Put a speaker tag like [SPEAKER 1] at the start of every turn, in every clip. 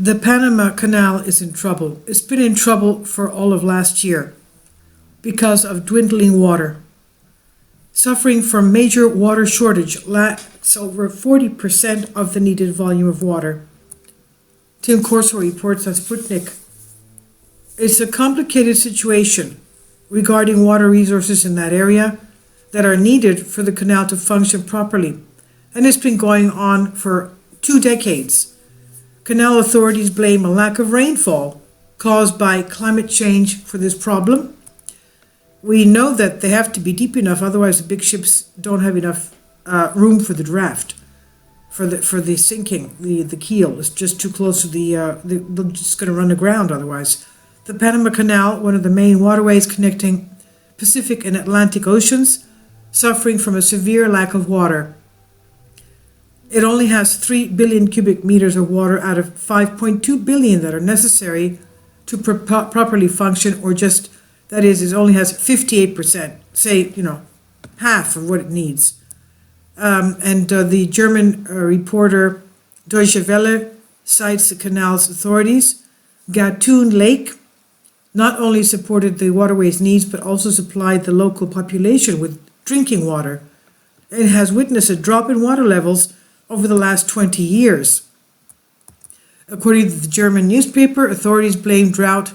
[SPEAKER 1] The Panama Canal is in trouble. It's been in trouble for all of last year because of dwindling water. Suffering from major water shortage, lacks over 40% of the needed volume of water. Tim Corso reports on Sputnik. It's a complicated situation regarding water resources in that area that are needed for the canal to function properly, and it's been going on for 2 decades. Canal authorities blame a lack of rainfall caused by climate change for this problem. We know that they have to be deep enough, otherwise the big ships don't have enough room for the draft, for the sinking. The keel is just too close to they're just going to run aground otherwise. The Panama Canal, one of the main waterways connecting Pacific and Atlantic Oceans, suffering from a severe lack of water. It only has 3 billion cubic meters of water out of 5.2 billion that are necessary to properly function, or just, that is, it only has 58%, say, half of what it needs. The German reporter Deutsche Welle cites the canal's authorities. Gatun Lake not only supported the waterway's needs, but also supplied the local population with drinking water. It has witnessed a drop in water levels over the last 20 years. According to the German newspaper, authorities blame drought,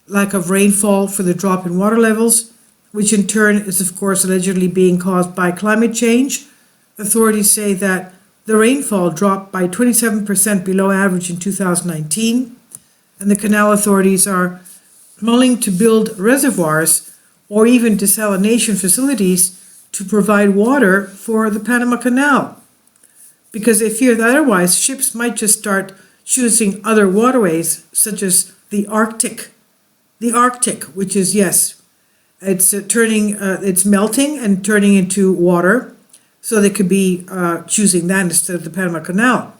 [SPEAKER 1] lack of rainfall for the drop in water levels, which in turn is of course allegedly being caused by climate change. Authorities say that the rainfall dropped by 27% below average in 2019, and the canal authorities are mulling to build reservoirs or even desalination facilities to provide water for the Panama Canal, because they fear that otherwise ships might just start choosing other waterways, such as the Arctic. The Arctic, which is, yes, it's melting and turning into water, so they could be choosing that instead of the Panama Canal.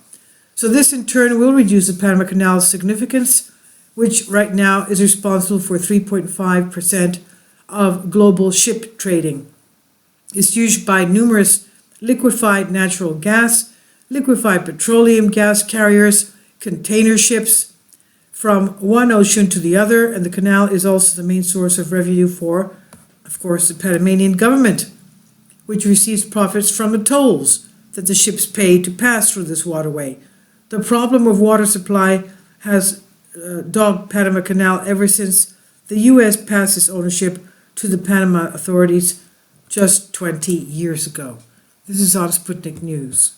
[SPEAKER 1] So this in turn will reduce the Panama Canal's significance, which right now is responsible for 3.5% of global ship trading. It's used by numerous liquefied natural gas, liquefied petroleum gas carriers, container ships from one ocean to the other, and the canal is also the main source of revenue for, of course, the Panamanian government, which receives profits from the tolls that the ships pay to pass through this waterway. The problem of water supply has dogged Panama Canal ever since the U.S. passed its ownership to the Panama authorities just 20 years ago. This is on Sputnik News.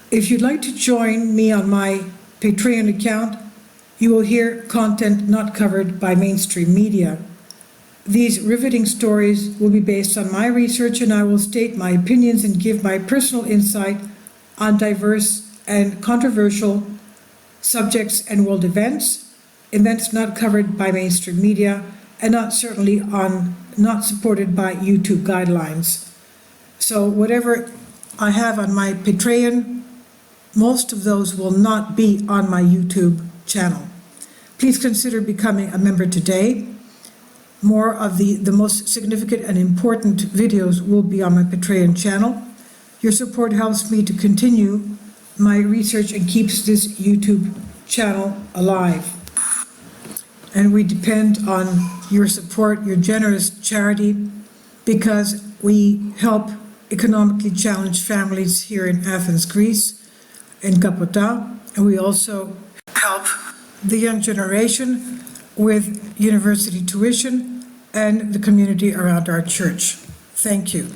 [SPEAKER 1] If you'd like to join me on my Patreon account, you will hear content not covered by mainstream media. These riveting stories will be based on my research, and I will state my opinions and give my personal insight on diverse and controversial subjects and world events not covered by mainstream media, and not supported by YouTube guidelines. So whatever I have on my Patreon, most of those will not be on my YouTube channel. Please consider becoming a member today. More of the most significant and important videos will be on my Patreon channel. Your support helps me to continue my research and keeps this YouTube channel alive. And we depend on your support, your generous charity, because we help economically challenged families here in Athens, Greece, in Kapota, and we also help the young generation with university tuition and the community around our church. Thank you.